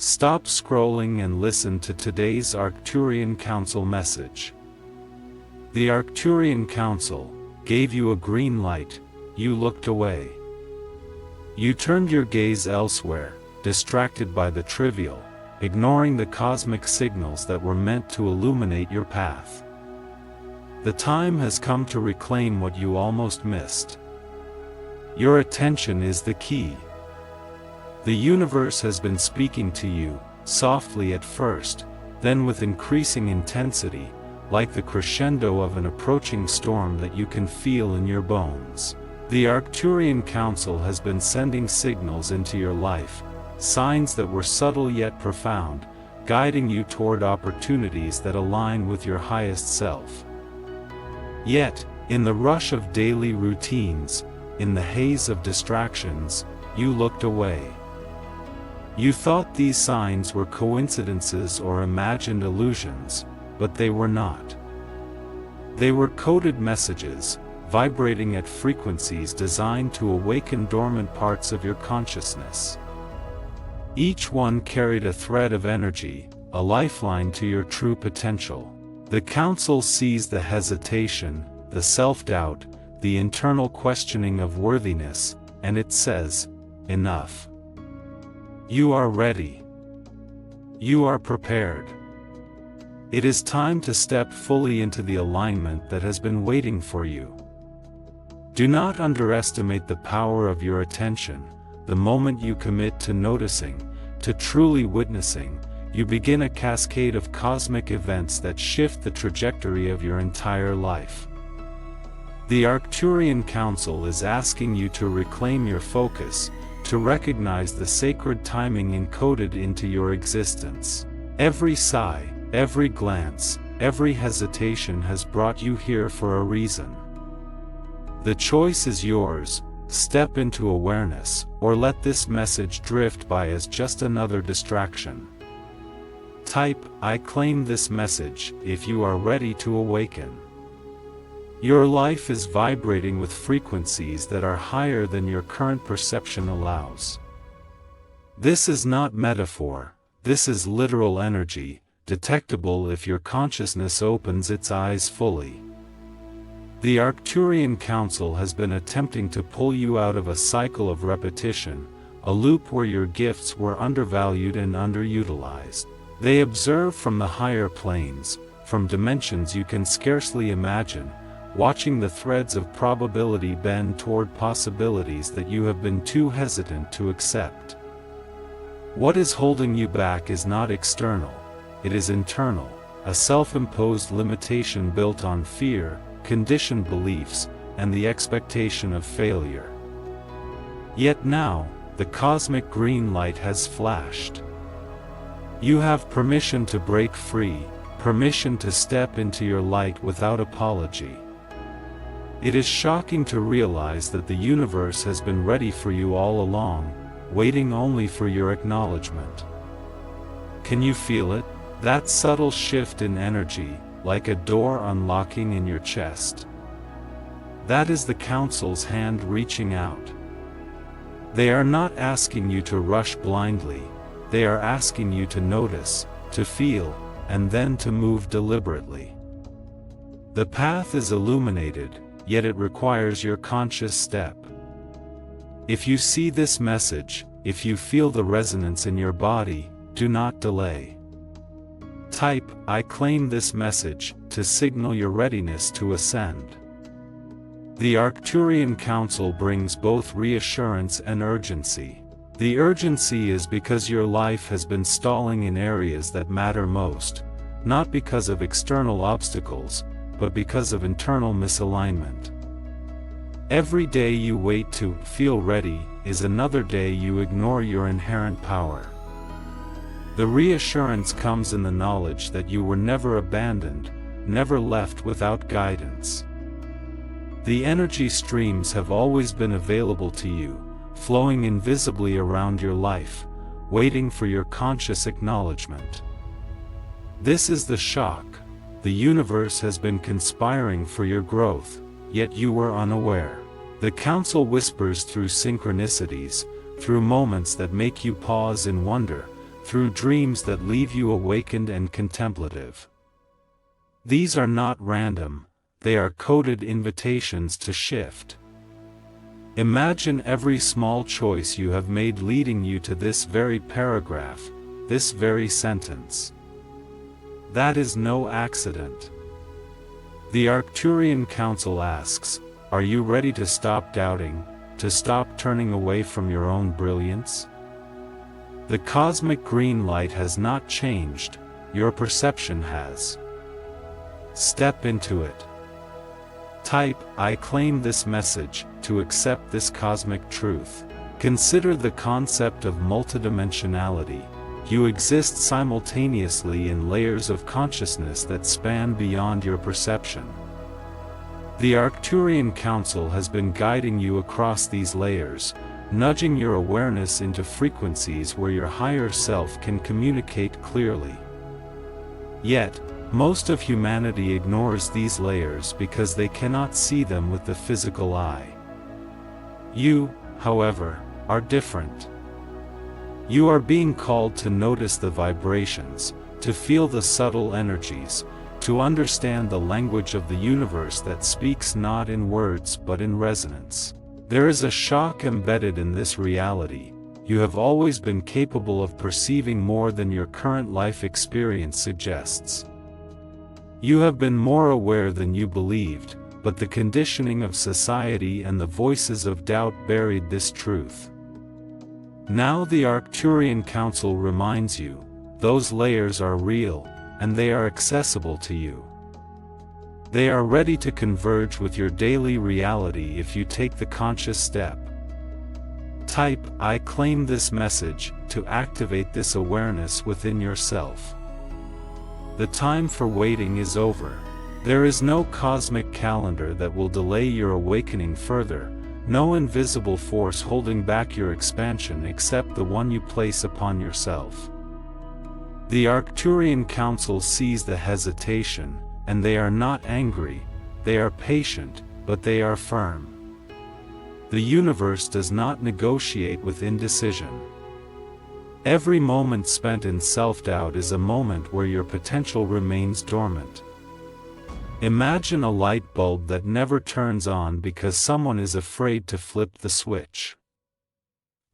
Stop scrolling and listen to today's Arcturian Council message. The Arcturian Council gave you a green light. You looked away. You turned your gaze elsewhere, distracted by the trivial, ignoring the cosmic signals that were meant to illuminate your path. The time has come to reclaim what you almost missed. Your attention is the key. The universe has been speaking to you, softly at first, then with increasing intensity, like the crescendo of an approaching storm that you can feel in your bones. The Arcturian Council has been sending signals into your life, signs that were subtle yet profound, guiding you toward opportunities that align with your highest self. Yet, in the rush of daily routines, in the haze of distractions, you looked away. You thought these signs were coincidences or imagined illusions, but they were not. They were coded messages, vibrating at frequencies designed to awaken dormant parts of your consciousness. Each one carried a thread of energy, a lifeline to your true potential. The Council sees the hesitation, the self-doubt, the internal questioning of worthiness, and it says, enough. You are ready. You are prepared. It is time to step fully into the alignment that has been waiting for you. Do not underestimate the power of your attention. The moment you commit to noticing, to truly witnessing, you begin a cascade of cosmic events that shift the trajectory of your entire life. The Arcturian Council is asking you to reclaim your focus, to recognize the sacred timing encoded into your existence. Every sigh, every glance, every hesitation has brought you here for a reason. The choice is yours. Step into awareness, or let this message drift by as just another distraction. Type, "I claim this message," if you are ready to awaken. Your life is vibrating with frequencies that are higher than your current perception allows. This is not metaphor, this is literal energy, detectable if your consciousness opens its eyes fully. The Arcturian Council has been attempting to pull you out of a cycle of repetition, a loop where your gifts were undervalued and underutilized. They observe from the higher planes, from dimensions you can scarcely imagine, watching the threads of probability bend toward possibilities that you have been too hesitant to accept. What is holding you back is not external, it is internal, a self-imposed limitation built on fear, conditioned beliefs, and the expectation of failure. Yet now, the cosmic green light has flashed. You have permission to break free, permission to step into your light without apology. It is shocking to realize that the universe has been ready for you all along, waiting only for your acknowledgement. Can you feel it? That subtle shift in energy, like a door unlocking in your chest. That is the Council's hand reaching out. They are not asking you to rush blindly, they are asking you to notice, to feel, and then to move deliberately. The path is illuminated, yet it requires your conscious step. If you see this message, if you feel the resonance in your body, do not delay. Type, "I claim this message," to signal your readiness to ascend. The Arcturian Council brings both reassurance and urgency. The urgency is because your life has been stalling in areas that matter most, not because of external obstacles, but because of internal misalignment. Every day you wait to feel ready is another day you ignore your inherent power. The reassurance comes in the knowledge that you were never abandoned, never left without guidance. The energy streams have always been available to you, flowing invisibly around your life, waiting for your conscious acknowledgement. This is the shock. The universe has been conspiring for your growth, yet you were unaware. The Council whispers through synchronicities, through moments that make you pause in wonder, through dreams that leave you awakened and contemplative. These are not random, they are coded invitations to shift. Imagine every small choice you have made leading you to this very paragraph, this very sentence. That is no accident. The Arcturian Council asks, are you ready to stop doubting, to stop turning away from your own brilliance? The cosmic green light has not changed, your perception has. Step into it. Type, I claim this message, to accept this cosmic truth. Consider the concept of multidimensionality. You exist simultaneously in layers of consciousness that span beyond your perception. The Arcturian Council has been guiding you across these layers, nudging your awareness into frequencies where your higher self can communicate clearly. Yet, most of humanity ignores these layers because they cannot see them with the physical eye. You, however, are different. You are being called to notice the vibrations, to feel the subtle energies, to understand the language of the universe that speaks not in words but in resonance. There is a shock embedded in this reality. You have always been capable of perceiving more than your current life experience suggests. You have been more aware than you believed, but the conditioning of society and the voices of doubt buried this truth. Now the Arcturian Council reminds you, those layers are real, and they are accessible to you. They are ready to converge with your daily reality if you take the conscious step. Type, I claim this message, to activate this awareness within yourself. The time for waiting is over. There is no cosmic calendar that will delay your awakening further, no invisible force holding back your expansion except the one you place upon yourself. The Arcturian Council sees the hesitation, and they are not angry, they are patient, but they are firm. The universe does not negotiate with indecision. Every moment spent in self-doubt is a moment where your potential remains dormant. Imagine a light bulb that never turns on because someone is afraid to flip the switch.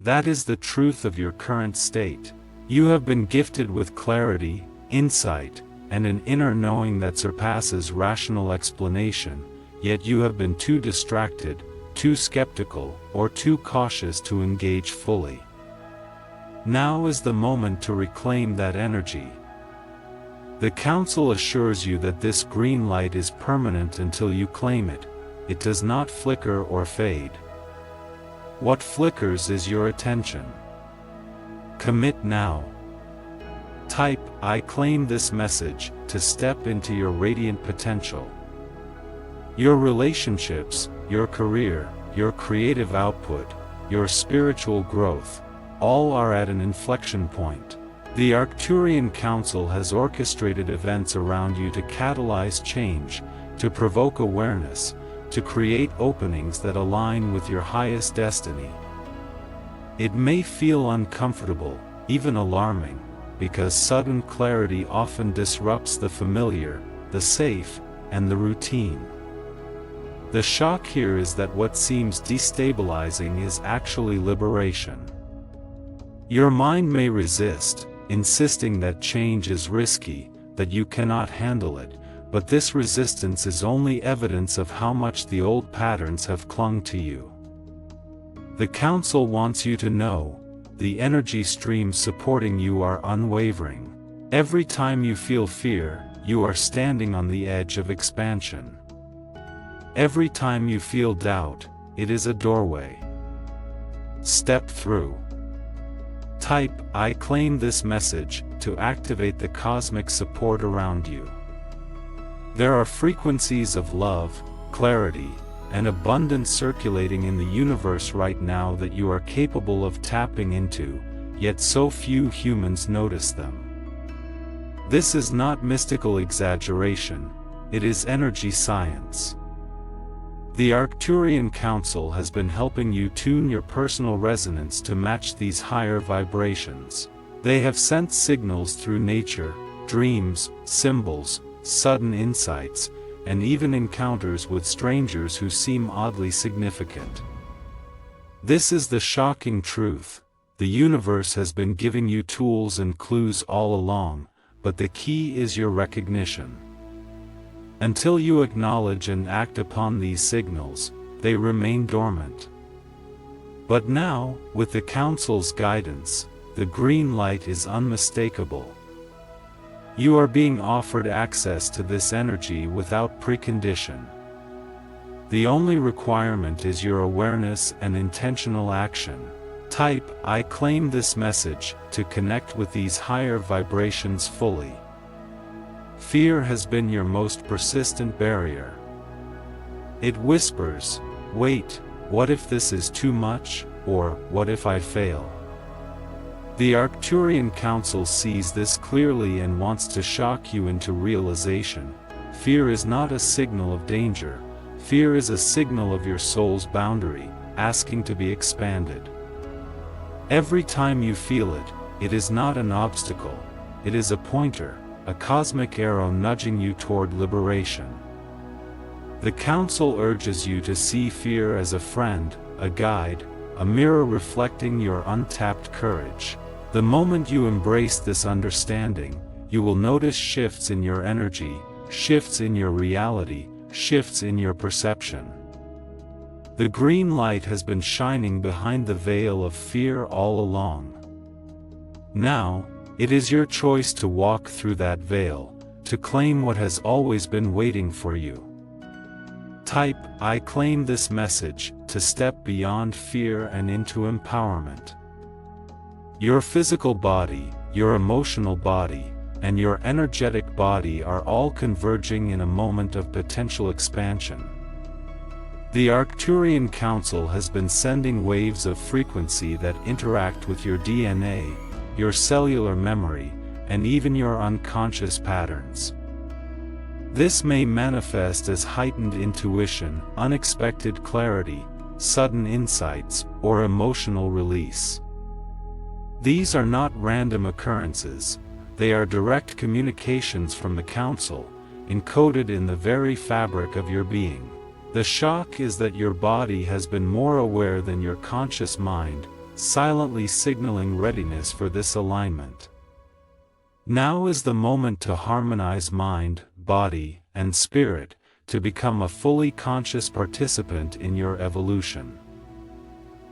That is the truth of your current state. You have been gifted with clarity, insight, and an inner knowing that surpasses rational explanation, yet you have been too distracted, too skeptical, or too cautious to engage fully. Now is the moment to reclaim that energy. The Council assures you that this green light is permanent until you claim it. It does not flicker or fade. What flickers is your attention. Commit now. Type, I claim this message, to step into your radiant potential. Your relationships, your career, your creative output, your spiritual growth, all are at an inflection point. The Arcturian Council has orchestrated events around you to catalyze change, to provoke awareness, to create openings that align with your highest destiny. It may feel uncomfortable, even alarming, because sudden clarity often disrupts the familiar, the safe, and the routine. The shock here is that what seems destabilizing is actually liberation. Your mind may resist, insisting that change is risky, that you cannot handle it, but this resistance is only evidence of how much the old patterns have clung to you. The Council wants you to know, the energy streams supporting you are unwavering. Every time you feel fear, you are standing on the edge of expansion. Every time you feel doubt, it is a doorway. Step through. Type, I claim this message, to activate the cosmic support around you. There are frequencies of love, clarity, and abundance circulating in the universe right now that you are capable of tapping into, yet so few humans notice them. This is not mystical exaggeration, it is energy science. The Arcturian Council has been helping you tune your personal resonance to match these higher vibrations. They have sent signals through nature, dreams, symbols, sudden insights, and even encounters with strangers who seem oddly significant. This is the shocking truth. The universe has been giving you tools and clues all along, but the key is your recognition. Until you acknowledge and act upon these signals, they remain dormant. But now, with the Council's guidance, the green light is unmistakable. You are being offered access to this energy without precondition. The only requirement is your awareness and intentional action. Type, "I claim this message," to connect with these higher vibrations fully. Fear has been your most persistent barrier. It whispers, "Wait, what if this is too much, or what if I fail?" The Arcturian Council sees this clearly and wants to shock you into realization. Fear is not a signal of danger. Fear is a signal of your soul's boundary, asking to be expanded. Every time you feel it, it is not an obstacle. It is a pointer, a cosmic arrow nudging you toward liberation. The Council urges you to see fear as a friend, a guide, a mirror reflecting your untapped courage. The moment you embrace this understanding, you will notice shifts in your energy, shifts in your reality, shifts in your perception. The green light has been shining behind the veil of fear all along. Now, it is your choice to walk through that veil, to claim what has always been waiting for you. Type, "I claim this message," to step beyond fear and into empowerment. Your physical body, your emotional body, and your energetic body are all converging in a moment of potential expansion. The Arcturian Council has been sending waves of frequency that interact with your DNA, your cellular memory, and even your unconscious patterns. This may manifest as heightened intuition, unexpected clarity, sudden insights, or emotional release. These are not random occurrences. They are direct communications from the Council, encoded in the very fabric of your being. The shock is that your body has been more aware than your conscious mind, silently signaling readiness for this alignment. Now is the moment to harmonize mind, body, and spirit, to become a fully conscious participant in your evolution.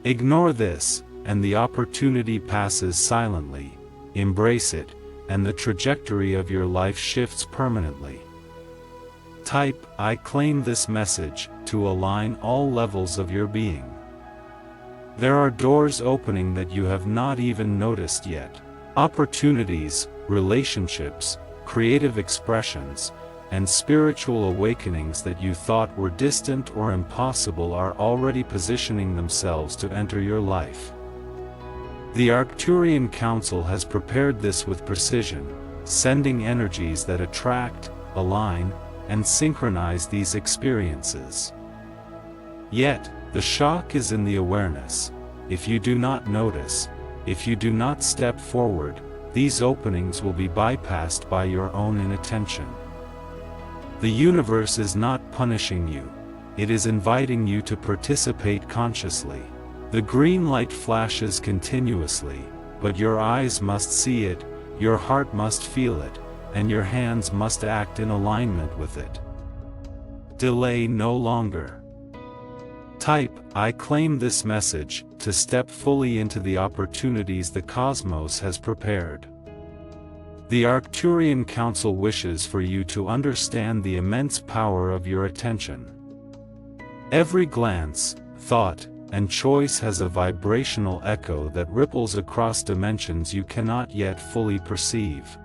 Ignore this, and the opportunity passes silently. Embrace it, and the trajectory of your life shifts permanently. Type, "I claim this message," to align all levels of your being. There are doors opening that you have not even noticed yet. Opportunities, relationships, creative expressions, and spiritual awakenings that you thought were distant or impossible are already positioning themselves to enter your life. The Arcturian Council has prepared this with precision, sending energies that attract, align, and synchronize these experiences. Yet, the shock is in the awareness. If you do not notice, if you do not step forward, these openings will be bypassed by your own inattention. The universe is not punishing you. It is inviting you to participate consciously. The green light flashes continuously, but your eyes must see it, your heart must feel it, and your hands must act in alignment with it. Delay no longer. Type, "I claim this message," to step fully into the opportunities the cosmos has prepared. The Arcturian Council wishes for you to understand the immense power of your attention. Every glance, thought, and choice has a vibrational echo that ripples across dimensions you cannot yet fully perceive.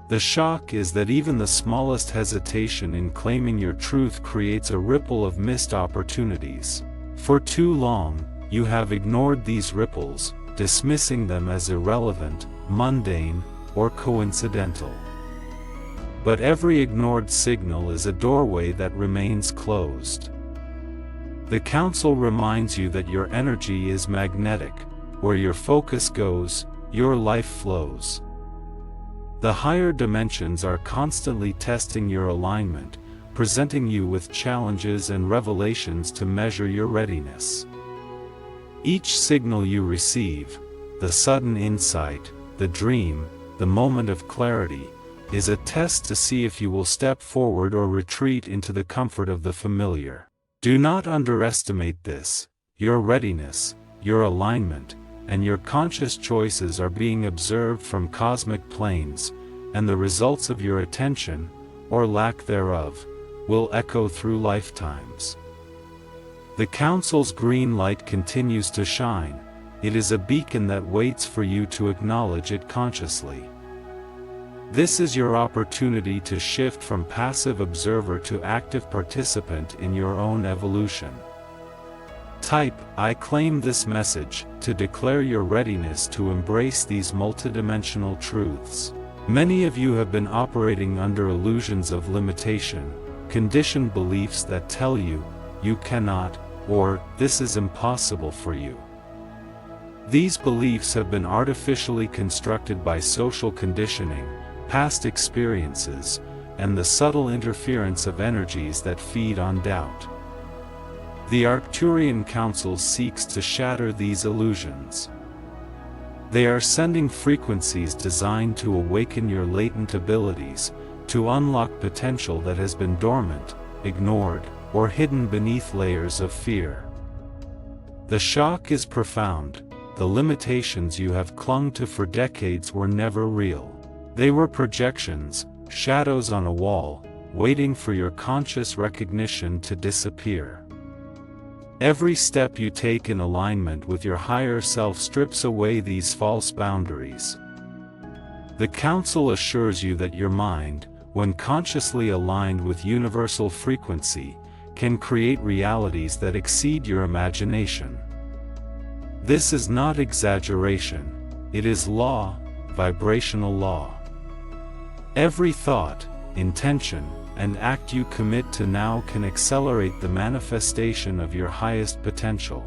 The shock is that even the smallest hesitation in claiming your truth creates a ripple of missed opportunities. For too long, you have ignored these ripples, dismissing them as irrelevant, mundane, or coincidental. But every ignored signal is a doorway that remains closed. The Council reminds you that your energy is magnetic. Where your focus goes, your life flows. The higher dimensions are constantly testing your alignment, presenting you with challenges and revelations to measure your readiness. Each signal you receive, the sudden insight, the dream, the moment of clarity, is a test to see if you will step forward or retreat into the comfort of the familiar. Do not underestimate this. Your readiness, your alignment, and your conscious choices are being observed from cosmic planes, and the results of your attention, or lack thereof, will echo through lifetimes. The Council's green light continues to shine. It is a beacon that waits for you to acknowledge it consciously. This is your opportunity to shift from passive observer to active participant in your own evolution. Type, "I claim this message," to declare your readiness to embrace these multidimensional truths. Many of you have been operating under illusions of limitation, conditioned beliefs that tell you, you cannot, or, this is impossible for you. These beliefs have been artificially constructed by social conditioning, past experiences, and the subtle interference of energies that feed on doubt. The Arcturian Council seeks to shatter these illusions. They are sending frequencies designed to awaken your latent abilities, to unlock potential that has been dormant, ignored, or hidden beneath layers of fear. The shock is profound. The limitations you have clung to for decades were never real. They were projections, shadows on a wall, waiting for your conscious recognition to disappear. Every step you take in alignment with your higher self strips away these false boundaries. The Council assures you that your mind, when consciously aligned with universal frequency, can create realities that exceed your imagination. This is not exaggeration, it is law, vibrational law. Every thought, intention, and act you commit to now can accelerate the manifestation of your highest potential.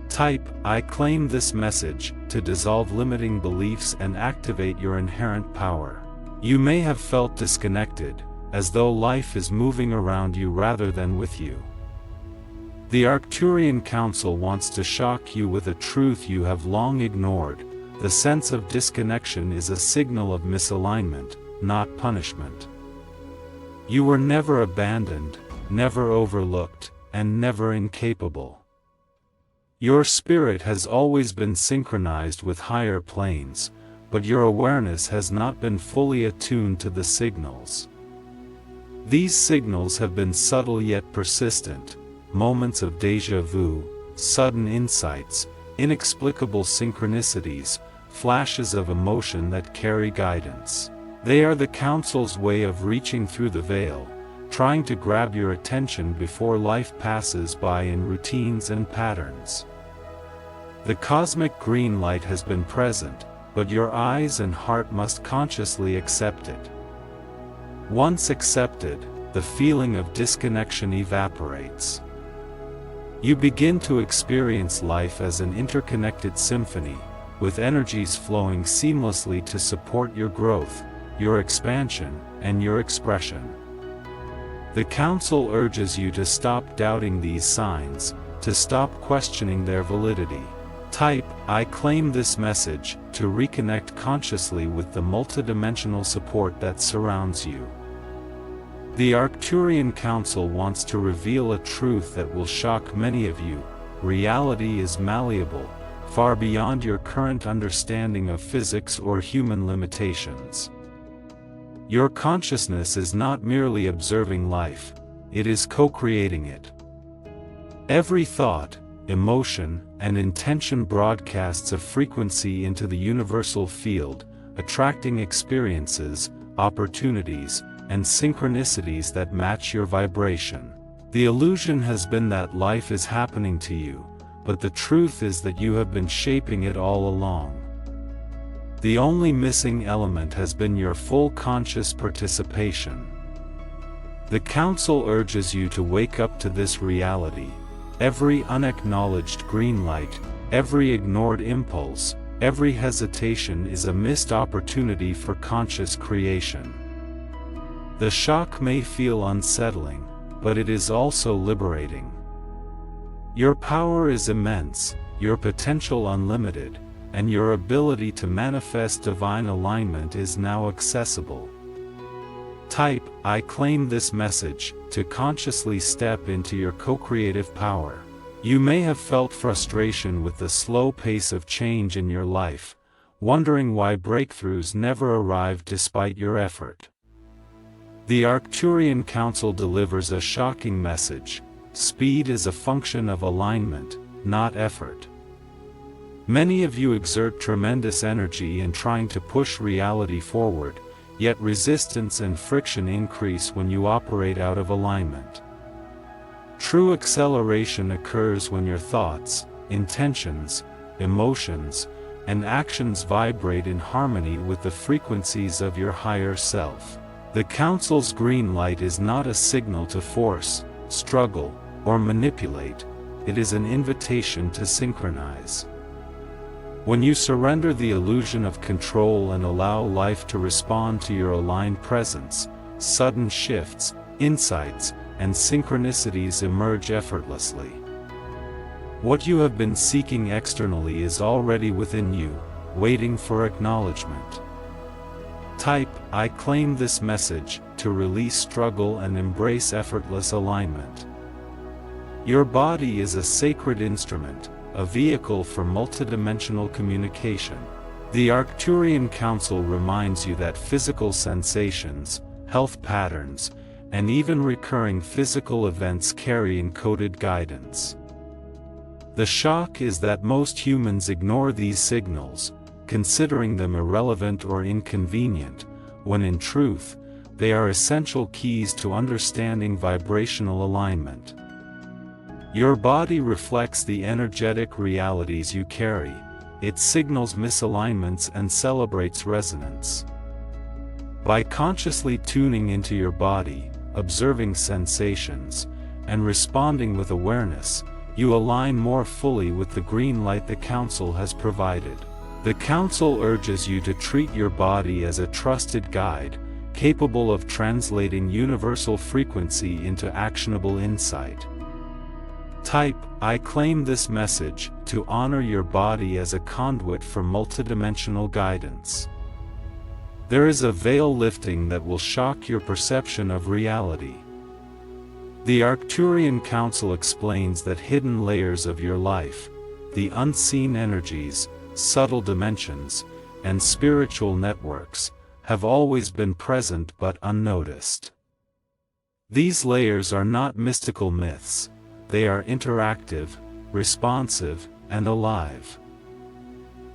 Type, "I claim this message," to dissolve limiting beliefs and activate your inherent power. You may have felt disconnected, as though life is moving around you rather than with you. The Arcturian Council wants to shock you with a truth you have long ignored. The sense of disconnection is a signal of misalignment, not punishment. You were never abandoned, never overlooked, and never incapable. Your spirit has always been synchronized with higher planes, but your awareness has not been fully attuned to the signals. These signals have been subtle yet persistent, moments of déjà vu, sudden insights, inexplicable synchronicities, flashes of emotion that carry guidance. They are the Council's way of reaching through the veil, trying to grab your attention before life passes by in routines and patterns. The cosmic green light has been present, but your eyes and heart must consciously accept it. Once accepted, the feeling of disconnection evaporates. You begin to experience life as an interconnected symphony, with energies flowing seamlessly to support your growth, your expansion, and your expression. The Council urges you to stop doubting these signs, to stop questioning their validity. Type, "I claim this message," to reconnect consciously with the multidimensional support that surrounds you. The Arcturian Council wants to reveal a truth that will shock many of you. Reality is malleable, far beyond your current understanding of physics or human limitations. Your consciousness is not merely observing life, it is co-creating it. Every thought, emotion, and intention broadcasts a frequency into the universal field, attracting experiences, opportunities, and synchronicities that match your vibration. The illusion has been that life is happening to you, but the truth is that you have been shaping it all along. The only missing element has been your full conscious participation. The Council urges you to wake up to this reality. Every unacknowledged green light, every ignored impulse, Every hesitation is a missed opportunity for conscious creation. The shock may feel unsettling, but it is also liberating. Your power is immense, your potential unlimited, and your ability to manifest divine alignment is now accessible. Type, "I claim this message," to consciously step into your co-creative power. You may have felt frustration with the slow pace of change in your life, wondering why breakthroughs never arrive despite your effort. The Arcturian Council delivers a shocking message: speed is a function of alignment, not effort. Many of you exert tremendous energy in trying to push reality forward, yet resistance and friction increase when you operate out of alignment. True acceleration occurs when your thoughts, intentions, emotions, and actions vibrate in harmony with the frequencies of your higher self. The Council's green light is not a signal to force, struggle, or manipulate. It is an invitation to synchronize. When you surrender the illusion of control and allow life to respond to your aligned presence, sudden shifts, insights, and synchronicities emerge effortlessly. What you have been seeking externally is already within you, waiting for acknowledgement. Type, "I claim this message," to release struggle and embrace effortless alignment. Your body is a sacred instrument, a vehicle for multidimensional communication. The Arcturian Council reminds you that physical sensations, health patterns, and even recurring physical events carry encoded guidance. The shock is that most humans ignore these signals, considering them irrelevant or inconvenient, when in truth, they are essential keys to understanding vibrational alignment. Your body reflects the energetic realities you carry. It signals misalignments and celebrates resonance. By consciously tuning into your body, observing sensations, and responding with awareness, you align more fully with the green light the Council has provided. The Council urges you to treat your body as a trusted guide, capable of translating universal frequency into actionable insight. Type, "I claim this message," to honor your body as a conduit for multidimensional guidance. There is a veil lifting that will shock your perception of reality. The Arcturian Council explains that hidden layers of your life, the unseen energies, subtle dimensions, and spiritual networks, have always been present but unnoticed. These layers are not mystical myths. They are interactive, responsive, and alive.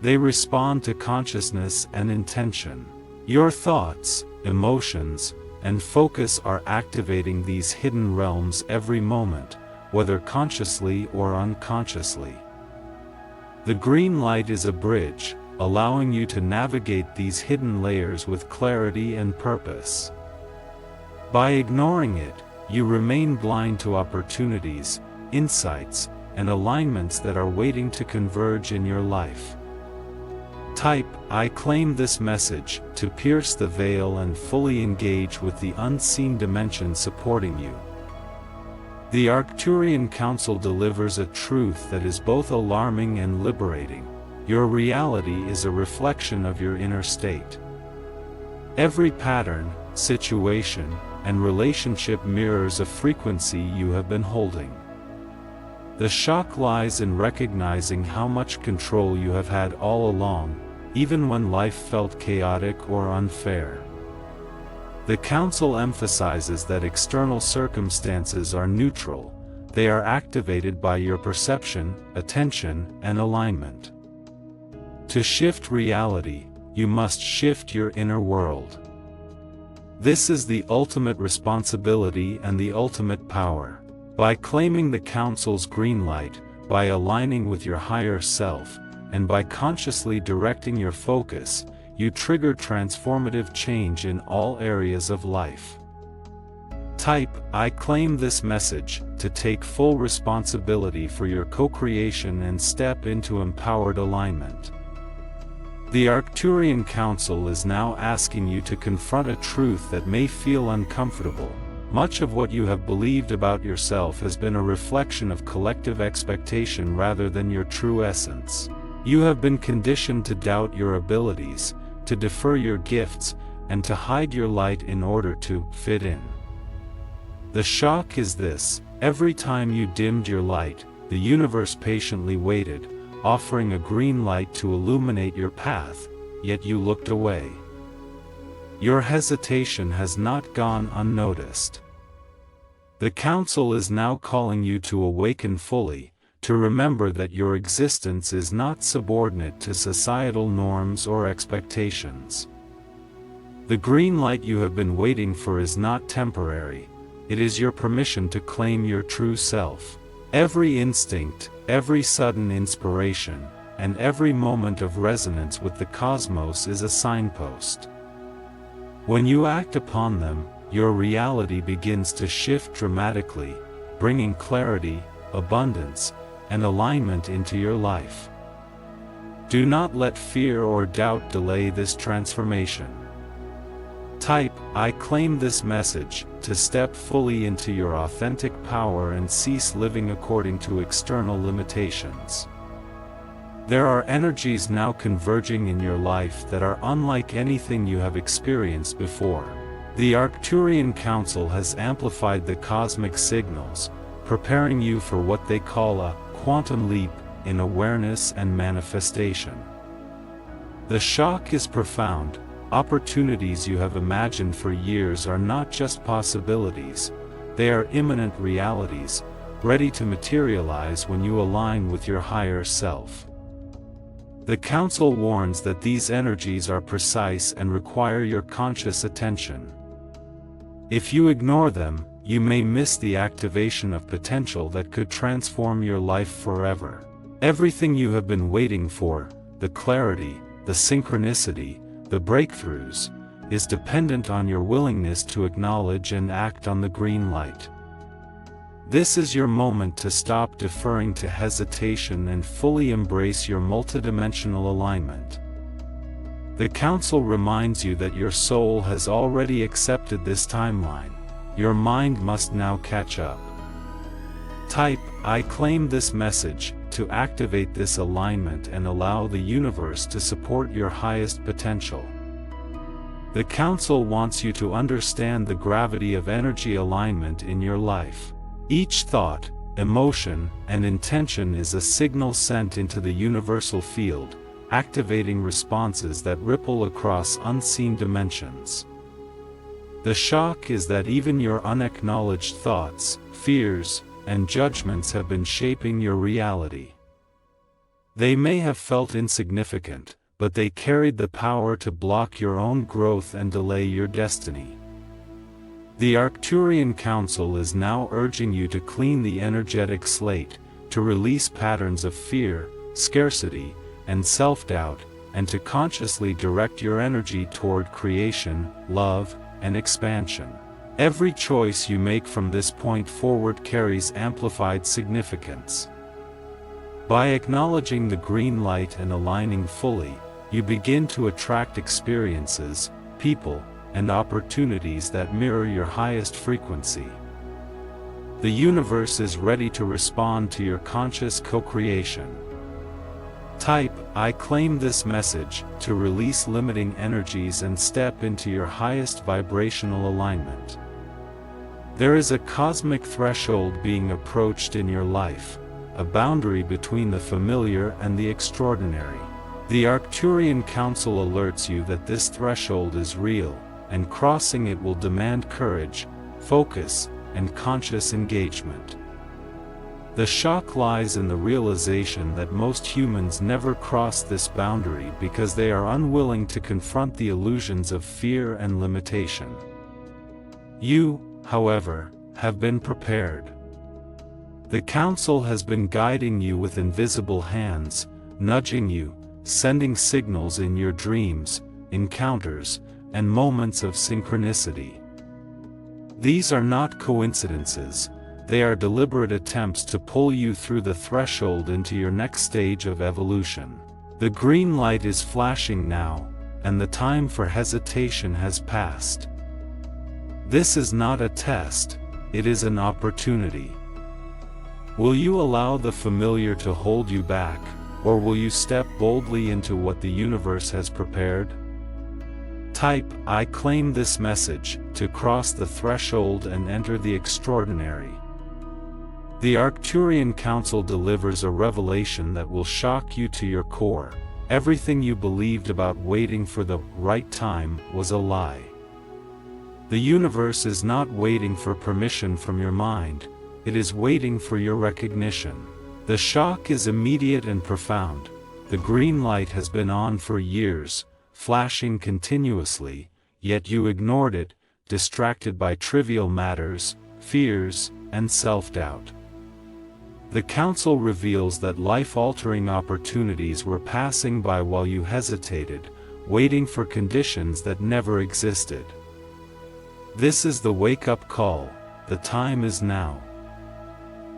They respond to consciousness and intention. Your thoughts, emotions, and focus are activating these hidden realms every moment, whether consciously or unconsciously. The green light is a bridge, allowing you to navigate these hidden layers with clarity and purpose. By ignoring it, you remain blind to opportunities, insights, and alignments that are waiting to converge in your life. Type, "I claim this message," to pierce the veil and fully engage with the unseen dimension supporting you. The Arcturian Council delivers a truth that is both alarming and liberating. Your reality is a reflection of your inner state. Every pattern, situation, and relationship mirrors a frequency you have been holding. The shock lies in recognizing how much control you have had all along, even when life felt chaotic or unfair. The Council emphasizes that external circumstances are neutral. They are activated by your perception, attention, and alignment. To shift reality, you must shift your inner world. This is the ultimate responsibility and the ultimate power. By claiming the Council's green light, by aligning with your higher self, and by consciously directing your focus, you trigger transformative change in all areas of life. Type, "I claim this message," to take full responsibility for your co-creation and step into empowered alignment. The Arcturian Council is now asking you to confront a truth that may feel uncomfortable. Much of what you have believed about yourself has been a reflection of collective expectation rather than your true essence. You have been conditioned to doubt your abilities, to defer your gifts, and to hide your light in order to fit in. The shock is this: every time you dimmed your light, the universe patiently waited, offering a green light to illuminate your path, yet you looked away. Your hesitation has not gone unnoticed. The Council is now calling you to awaken fully, to remember that your existence is not subordinate to societal norms or expectations. The green light you have been waiting for is not temporary, it is your permission to claim your true self. Every instinct, every sudden inspiration, and every moment of resonance with the cosmos is a signpost. When you act upon them, your reality begins to shift dramatically, bringing clarity, abundance, and alignment into your life. Do not let fear or doubt delay this transformation. Type, "I claim this message," to step fully into your authentic power and cease living according to external limitations. There are energies now converging in your life that are unlike anything you have experienced before. The Arcturian Council has amplified the cosmic signals, preparing you for what they call a quantum leap in awareness and manifestation. The shock is profound. Opportunities you have imagined for years are not just possibilities, they are imminent realities, ready to materialize when you align with your higher self. The Council warns that these energies are precise and require your conscious attention. If you ignore them, you may miss the activation of potential that could transform your life forever. Everything you have been waiting for, the clarity, the synchronicity, the breakthroughs, is dependent on your willingness to acknowledge and act on the green light. This is your moment to stop deferring to hesitation and fully embrace your multidimensional alignment. The Council reminds you that your soul has already accepted this timeline. Your mind must now catch up. Type, "I claim this message," to activate this alignment and allow the universe to support your highest potential. The Council wants you to understand the gravity of energy alignment in your life. Each thought, emotion, and intention is a signal sent into the universal field, activating responses that ripple across unseen dimensions. The shock is that even your unacknowledged thoughts, fears, and judgments have been shaping your reality. They may have felt insignificant, but they carried the power to block your own growth and delay your destiny. The Arcturian Council is now urging you to clean the energetic slate, to release patterns of fear, scarcity, and self-doubt, and to consciously direct your energy toward creation, love, and expansion. Every choice you make from this point forward carries amplified significance. By acknowledging the green light and aligning fully, you begin to attract experiences, people, and opportunities that mirror your highest frequency. The universe is ready to respond to your conscious co-creation. Type, "I claim this message," to release limiting energies and step into your highest vibrational alignment. There is a cosmic threshold being approached in your life, a boundary between the familiar and the extraordinary. The Arcturian Council alerts you that this threshold is real, and crossing it will demand courage, focus, and conscious engagement. The shock lies in the realization that most humans never cross this boundary because they are unwilling to confront the illusions of fear and limitation. You, however, have been prepared. The Council has been guiding you with invisible hands, nudging you, sending signals in your dreams, encounters, and moments of synchronicity. These are not coincidences, they are deliberate attempts to pull you through the threshold into your next stage of evolution. The green light is flashing now, and the time for hesitation has passed. This is not a test, it is an opportunity. Will you allow the familiar to hold you back, or will you step boldly into what the universe has prepared? Type, "I claim this message," to cross the threshold and enter the extraordinary. The Arcturian Council delivers a revelation that will shock you to your core. Everything you believed about waiting for the right time was a lie. The universe is not waiting for permission from your mind, it is waiting for your recognition. The shock is immediate and profound. The green light has been on for years, flashing continuously, yet you ignored it, distracted by trivial matters, fears, and self-doubt. The Council reveals that life-altering opportunities were passing by while you hesitated, waiting for conditions that never existed. This is the wake-up call, the time is now.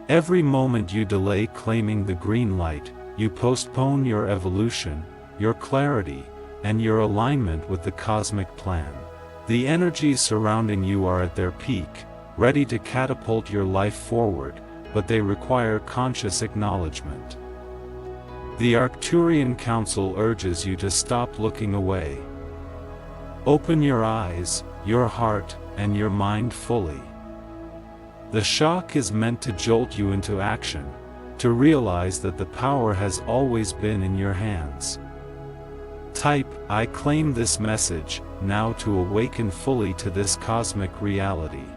Every moment you delay claiming the green light, you postpone your evolution, your clarity, and your alignment with the cosmic plan. The energies surrounding you are at their peak, ready to catapult your life forward, but they require conscious acknowledgement. The Arcturian Council urges you to stop looking away. Open your eyes, your heart, and your mind fully. The shock is meant to jolt you into action, to realize that the power has always been in your hands. Type, "I claim this message," now to awaken fully to this cosmic reality.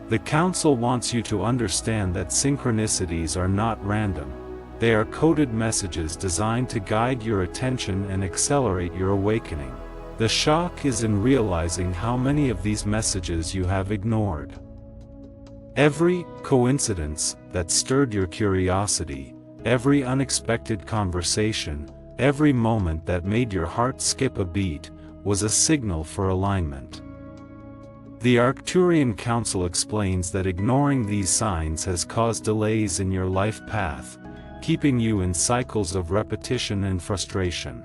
The Council wants you to understand that synchronicities are not random. They are coded messages designed to guide your attention and accelerate your awakening. The shock is in realizing how many of these messages you have ignored. Every coincidence that stirred your curiosity, every unexpected conversation, every moment that made your heart skip a beat, was a signal for alignment. The Arcturian Council explains that ignoring these signs has caused delays in your life path, keeping you in cycles of repetition and frustration.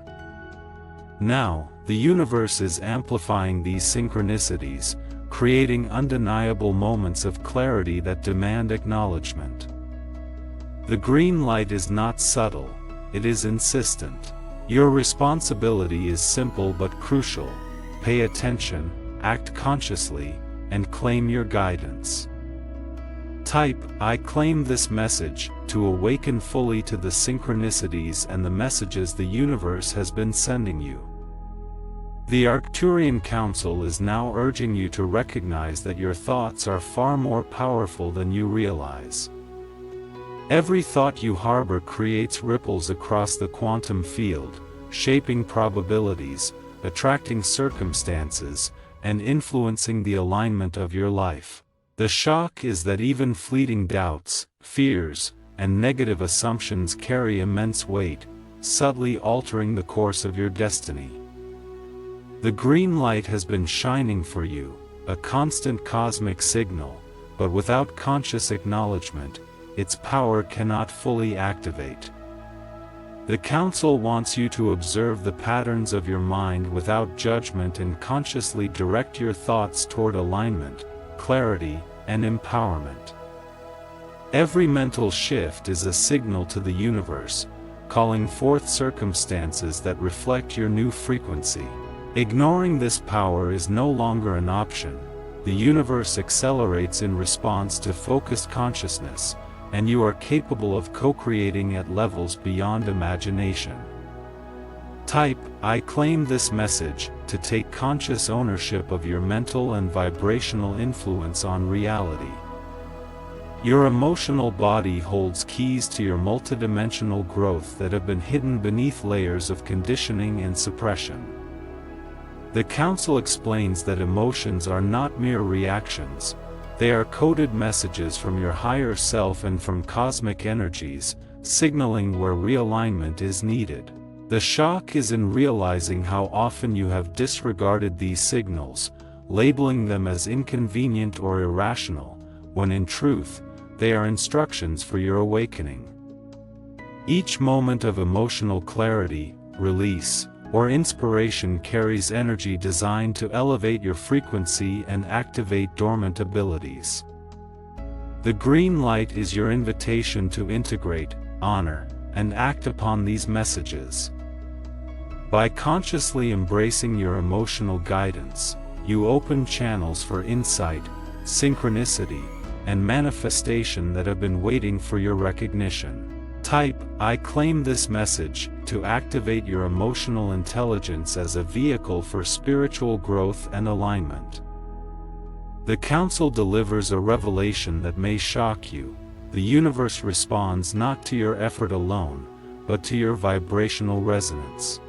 Now, the universe is amplifying these synchronicities, creating undeniable moments of clarity that demand acknowledgement. The green light is not subtle, it is insistent. Your responsibility is simple but crucial: pay attention, act consciously, and claim your guidance. Type, "I claim this message," to awaken fully to the synchronicities and the messages the universe has been sending you. The Arcturian Council is now urging you to recognize that your thoughts are far more powerful than you realize. Every thought you harbor creates ripples across the quantum field, shaping probabilities, attracting circumstances, and influencing the alignment of your life. The shock is that even fleeting doubts, fears, and negative assumptions carry immense weight, subtly altering the course of your destiny. The green light has been shining for you, a constant cosmic signal, but without conscious acknowledgement, its power cannot fully activate. The Council wants you to observe the patterns of your mind without judgment and consciously direct your thoughts toward alignment, clarity, and empowerment. Every mental shift is a signal to the universe, calling forth circumstances that reflect your new frequency. Ignoring this power is no longer an option. The universe accelerates in response to focused consciousness, and you are capable of co-creating at levels beyond imagination. Type, "I claim this message," to take conscious ownership of your mental and vibrational influence on reality. Your emotional body holds keys to your multidimensional growth that have been hidden beneath layers of conditioning and suppression. The Council explains that emotions are not mere reactions. They are coded messages from your higher self and from cosmic energies, signaling where realignment is needed. The shock is in realizing how often you have disregarded these signals, labeling them as inconvenient or irrational, when in truth, they are instructions for your awakening. Each moment of emotional clarity, release, or inspiration carries energy designed to elevate your frequency and activate dormant abilities. The green light is your invitation to integrate, honor, and act upon these messages. By consciously embracing your emotional guidance, you open channels for insight, synchronicity, and manifestation that have been waiting for your recognition. Type, "I claim this message," to activate your emotional intelligence as a vehicle for spiritual growth and alignment. The Council delivers a revelation that may shock you. The universe responds not to your effort alone, but to your vibrational resonance.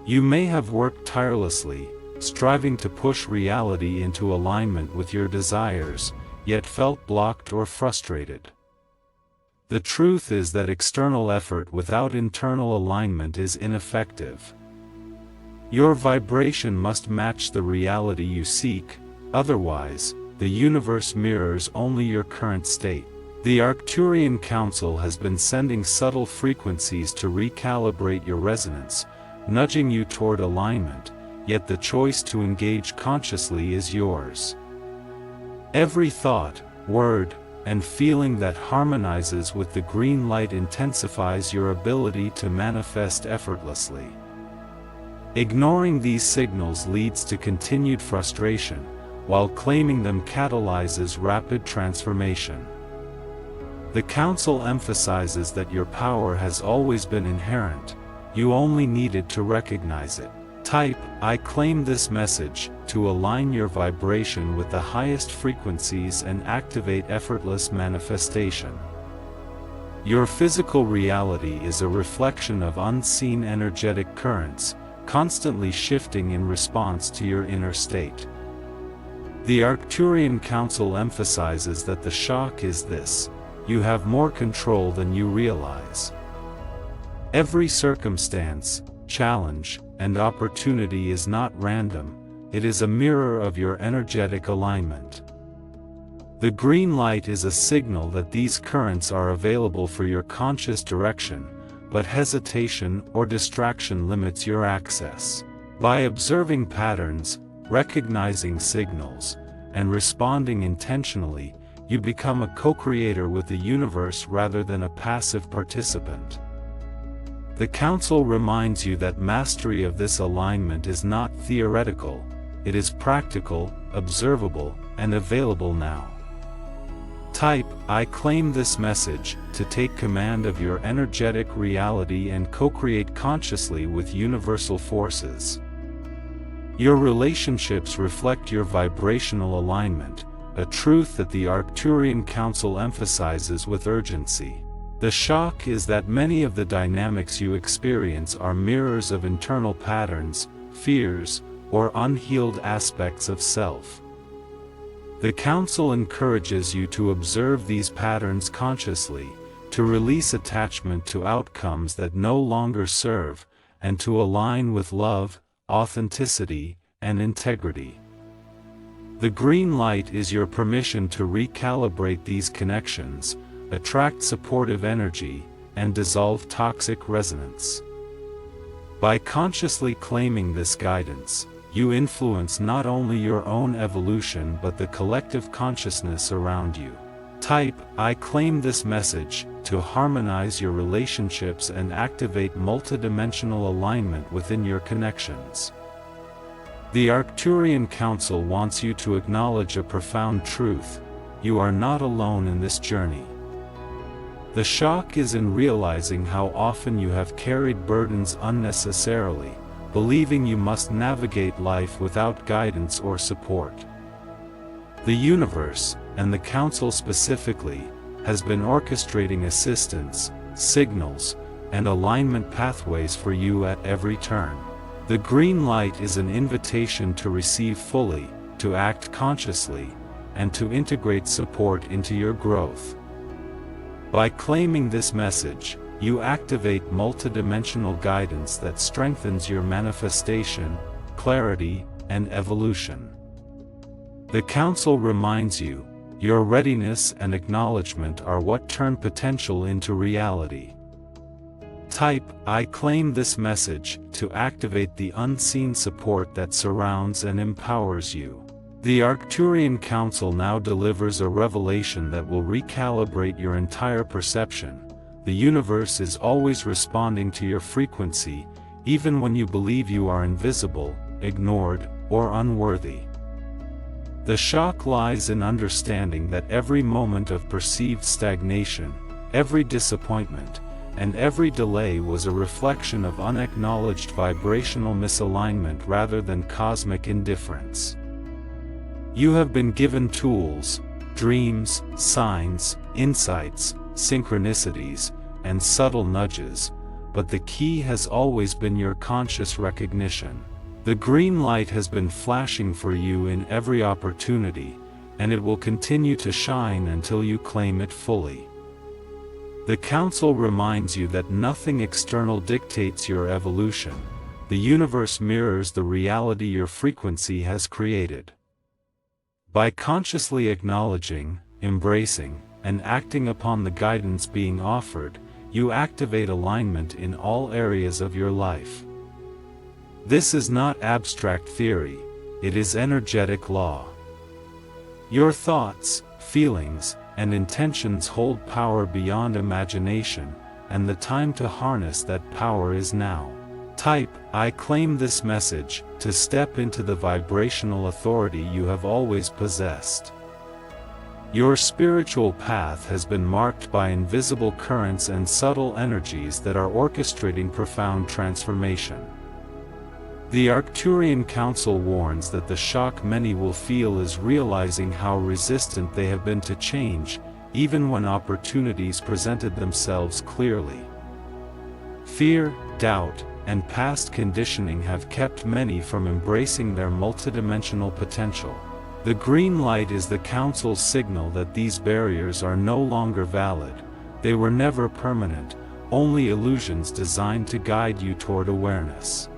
You may have worked tirelessly, striving to push reality into alignment with your desires, yet felt blocked or frustrated. The truth is that external effort without internal alignment is ineffective. Your vibration must match the reality you seek, otherwise, the universe mirrors only your current state. The Arcturian Council has been sending subtle frequencies to recalibrate your resonance, nudging you toward alignment, yet the choice to engage consciously is yours. Every thought, word, and feeling that harmonizes with the green light intensifies your ability to manifest effortlessly. Ignoring these signals leads to continued frustration, while claiming them catalyzes rapid transformation. The Council emphasizes that your power has always been inherent, you only needed to recognize it. Type, "I claim this message," to align your vibration with the highest frequencies and activate effortless manifestation. Your physical reality is a reflection of unseen energetic currents, constantly shifting in response to your inner state. The Arcturian Council emphasizes that the shock is this: you have more control than you realize. Every circumstance, challenge, and opportunity is not random, it is a mirror of your energetic alignment. The green light is a signal that these currents are available for your conscious direction, but hesitation or distraction limits your access. By observing patterns, recognizing signals, and responding intentionally, you become a co-creator with the universe rather than a passive participant. The Council reminds you that mastery of this alignment is not theoretical, it is practical, observable, and available now. Type, "I claim this message," to take command of your energetic reality and co-create consciously with universal forces. Your relationships reflect your vibrational alignment, a truth that the Arcturian Council emphasizes with urgency. The shock is that many of the dynamics you experience are mirrors of internal patterns, fears, or unhealed aspects of self. The Council encourages you to observe these patterns consciously, to release attachment to outcomes that no longer serve, and to align with love, authenticity, and integrity. The green light is your permission to recalibrate these connections, attract supportive energy, and dissolve toxic resonance. By consciously claiming this guidance, you influence not only your own evolution but the collective consciousness around you. Type, "I claim this message," to harmonize your relationships and activate multidimensional alignment within your connections. The Arcturian Council wants you to acknowledge a profound truth: you are not alone in this journey. The shock is in realizing how often you have carried burdens unnecessarily, believing you must navigate life without guidance or support. The universe, and the Council specifically, has been orchestrating assistance, signals, and alignment pathways for you at every turn. The green light is an invitation to receive fully, to act consciously, and to integrate support into your growth. By claiming this message, you activate multidimensional guidance that strengthens your manifestation, clarity, and evolution. The Council reminds you, your readiness and acknowledgement are what turn potential into reality. Type, "I claim this message," to activate the unseen support that surrounds and empowers you. The Arcturian Council now delivers a revelation that will recalibrate your entire perception. The universe is always responding to your frequency, even when you believe you are invisible, ignored, or unworthy. The shock lies in understanding that every moment of perceived stagnation, every disappointment, and every delay was a reflection of unacknowledged vibrational misalignment rather than cosmic indifference. You have been given tools, dreams, signs, insights, synchronicities, and subtle nudges, but the key has always been your conscious recognition. The green light has been flashing for you in every opportunity, and it will continue to shine until you claim it fully. The Council reminds you that nothing external dictates your evolution. The universe mirrors the reality your frequency has created. By consciously acknowledging, embracing, and acting upon the guidance being offered, you activate alignment in all areas of your life. This is not abstract theory, it is energetic law. Your thoughts, feelings, and intentions hold power beyond imagination, and the time to harness that power is now. Type, "I claim this message," to step into the vibrational authority you have always possessed. Your spiritual path has been marked by invisible currents and subtle energies that are orchestrating profound transformation. The Arcturian Council warns that the shock many will feel is realizing how resistant they have been to change, even when opportunities presented themselves clearly. Fear, doubt, and past conditioning have kept many from embracing their multidimensional potential. The green light is the Council's signal that these barriers are no longer valid. They were never permanent, only illusions designed to guide you toward awareness.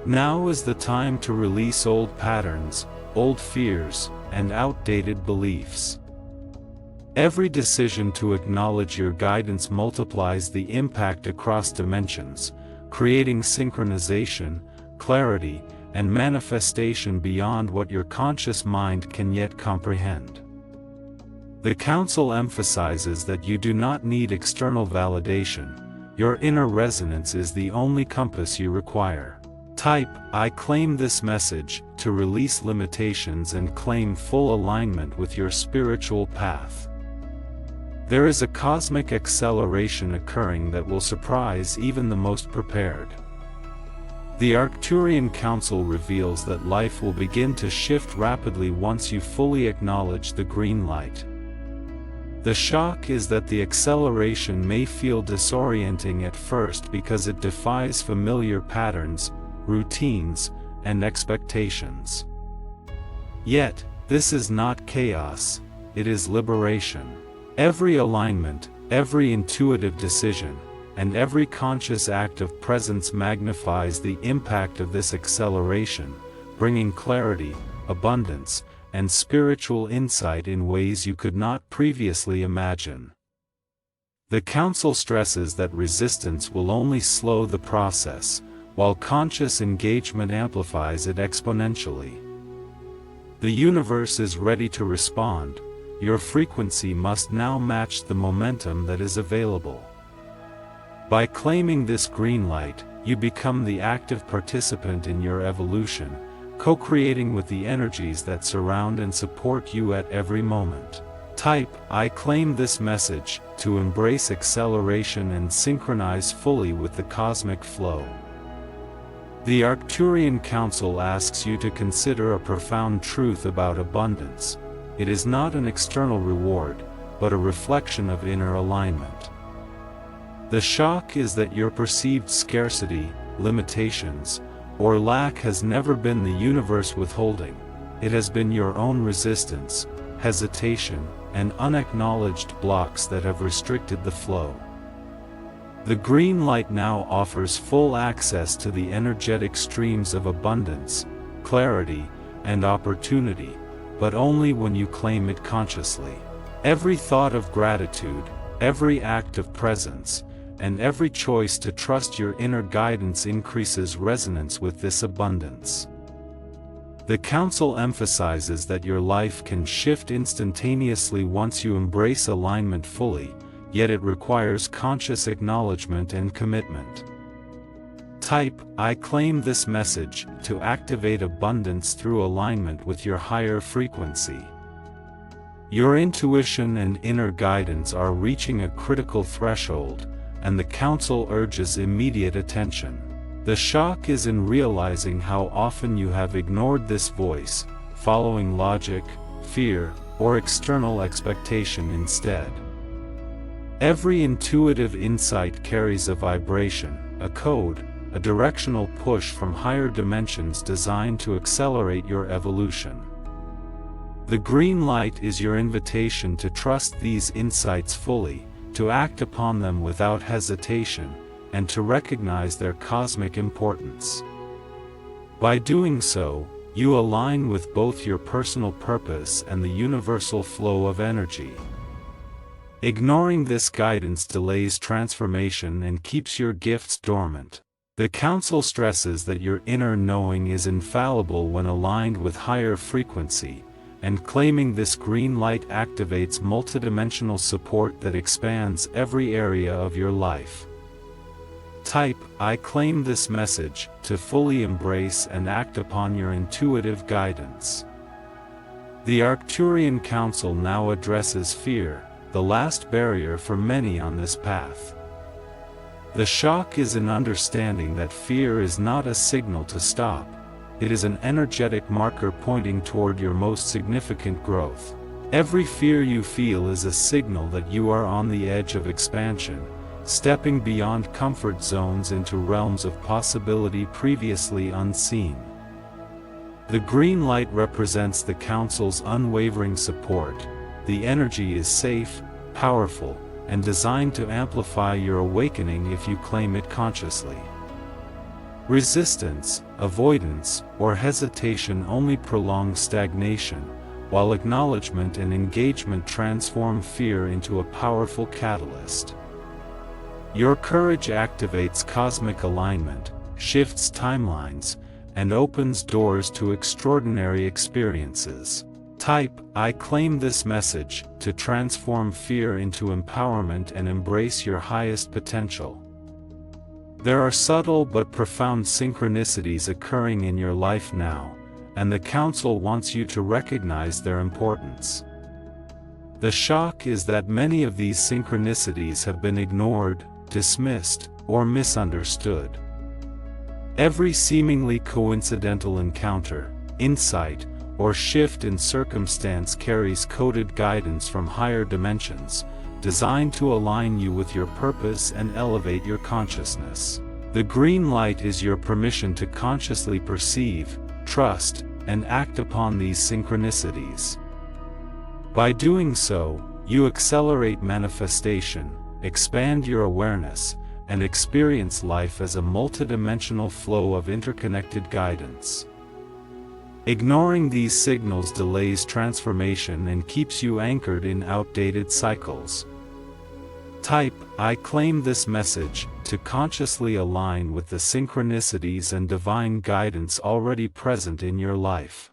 Now is the time to release old patterns, old fears, and outdated beliefs. Every decision to acknowledge your guidance multiplies the impact across dimensions, creating synchronization, clarity, and manifestation beyond what your conscious mind can yet comprehend. The Council emphasizes that you do not need external validation. Your inner resonance is the only compass you require. Type, "I claim this message," to release limitations and claim full alignment with your spiritual path. There is a cosmic acceleration occurring that will surprise even the most prepared. The Arcturian Council reveals that life will begin to shift rapidly once you fully acknowledge the green light. The shock is that the acceleration may feel disorienting at first because it defies familiar patterns, routines, and expectations. Yet, this is not chaos, it is liberation. Every alignment, every intuitive decision, and every conscious act of presence magnifies the impact of this acceleration, bringing clarity, abundance, and spiritual insight in ways you could not previously imagine. The Council stresses that resistance will only slow the process, while conscious engagement amplifies it exponentially. The universe is ready to respond. Your frequency must now match the momentum that is available. By claiming this green light, you become the active participant in your evolution, co-creating with the energies that surround and support you at every moment. Type, "I claim this message," to embrace acceleration and synchronize fully with the cosmic flow. The Arcturian Council asks you to consider a profound truth about abundance. It is not an external reward, but a reflection of inner alignment. The shock is that your perceived scarcity, limitations, or lack has never been the universe withholding. It has been your own resistance, hesitation, and unacknowledged blocks that have restricted the flow. The green light now offers full access to the energetic streams of abundance, clarity, and opportunity, but only when you claim it consciously. Every thought of gratitude, every act of presence, and every choice to trust your inner guidance increases resonance with this abundance. The Council emphasizes that your life can shift instantaneously once you embrace alignment fully, yet it requires conscious acknowledgement and commitment. Type, "I claim this message," to activate abundance through alignment with your higher frequency. Your intuition and inner guidance are reaching a critical threshold, and the Council urges immediate attention. The shock is in realizing how often you have ignored this voice, following logic, fear, or external expectation instead. Every intuitive insight carries a vibration, a code, a directional push from higher dimensions designed to accelerate your evolution. The green light is your invitation to trust these insights fully, to act upon them without hesitation, and to recognize their cosmic importance. By doing so, you align with both your personal purpose and the universal flow of energy. Ignoring this guidance delays transformation and keeps your gifts dormant. The Council stresses that your inner knowing is infallible when aligned with higher frequency, and claiming this green light activates multidimensional support that expands every area of your life. Type, "I claim this message," to fully embrace and act upon your intuitive guidance. The Arcturian Council now addresses fear, the last barrier for many on this path. The shock is in understanding that fear is not a signal to stop. It is an energetic marker pointing toward your most significant growth. Every fear you feel is a signal that you are on the edge of expansion, stepping beyond comfort zones into realms of possibility previously unseen. The green light represents the Council's unwavering support. The energy is safe, powerful, and designed to amplify your awakening if you claim it consciously. Resistance, avoidance, or hesitation only prolong stagnation, while acknowledgement and engagement transform fear into a powerful catalyst. Your courage activates cosmic alignment, shifts timelines, and opens doors to extraordinary experiences. Type, "I claim this message," to transform fear into empowerment and embrace your highest potential. There are subtle but profound synchronicities occurring in your life now, and the Council wants you to recognize their importance. The shock is that many of these synchronicities have been ignored, dismissed, or misunderstood. Every seemingly coincidental encounter, insight, or shift in circumstance carries coded guidance from higher dimensions, designed to align you with your purpose and elevate your consciousness. The green light is your permission to consciously perceive, trust, and act upon these synchronicities. By doing so, you accelerate manifestation, expand your awareness, and experience life as a multidimensional flow of interconnected guidance. Ignoring these signals delays transformation and keeps you anchored in outdated cycles. Type, "I claim this message," to consciously align with the synchronicities and divine guidance already present in your life.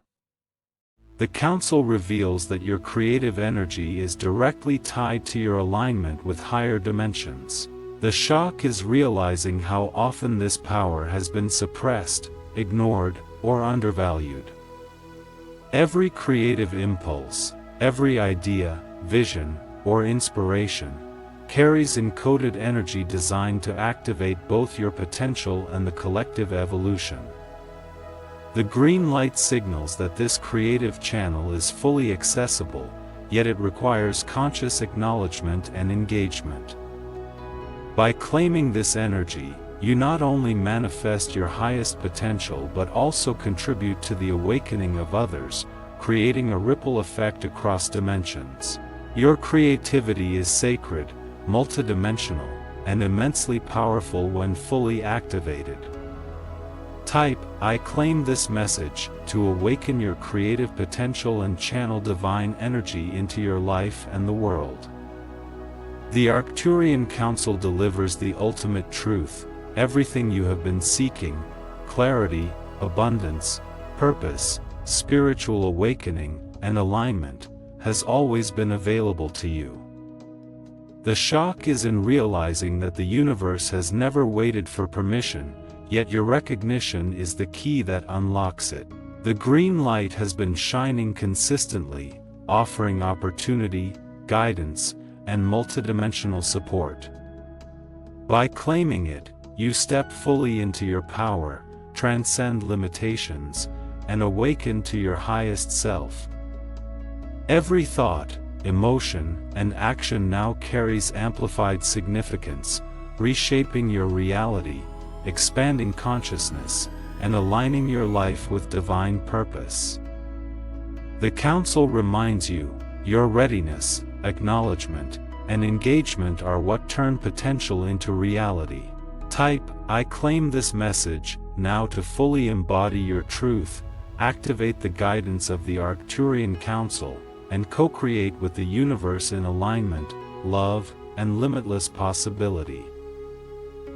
The Council reveals that your creative energy is directly tied to your alignment with higher dimensions. The shock is realizing how often this power has been suppressed, ignored, or undervalued. Every creative impulse, every idea, vision, or inspiration, carries encoded energy designed to activate both your potential and the collective evolution. The green light signals that this creative channel is fully accessible, yet it requires conscious acknowledgement and engagement. By claiming this energy, you not only manifest your highest potential but also contribute to the awakening of others, creating a ripple effect across dimensions. Your creativity is sacred, multidimensional, and immensely powerful when fully activated. Type, "I claim this message," to awaken your creative potential and channel divine energy into your life and the world. The Arcturian Council delivers the ultimate truth. Everything you have been seeking, clarity, abundance, purpose, spiritual awakening, and alignment, has always been available to you. The shock is in realizing that the universe has never waited for permission, yet your recognition is the key that unlocks it. The green light has been shining consistently, offering opportunity, guidance, and multidimensional support. By claiming it, you step fully into your power, transcend limitations, and awaken to your highest self. Every thought, emotion, and action now carries amplified significance, reshaping your reality, expanding consciousness, and aligning your life with divine purpose. The Council reminds you, your readiness, acknowledgement, and engagement are what turn potential into reality. Type, "I claim this message," now to fully embody your truth, activate the guidance of the Arcturian Council, and co-create with the universe in alignment, love, and limitless possibility.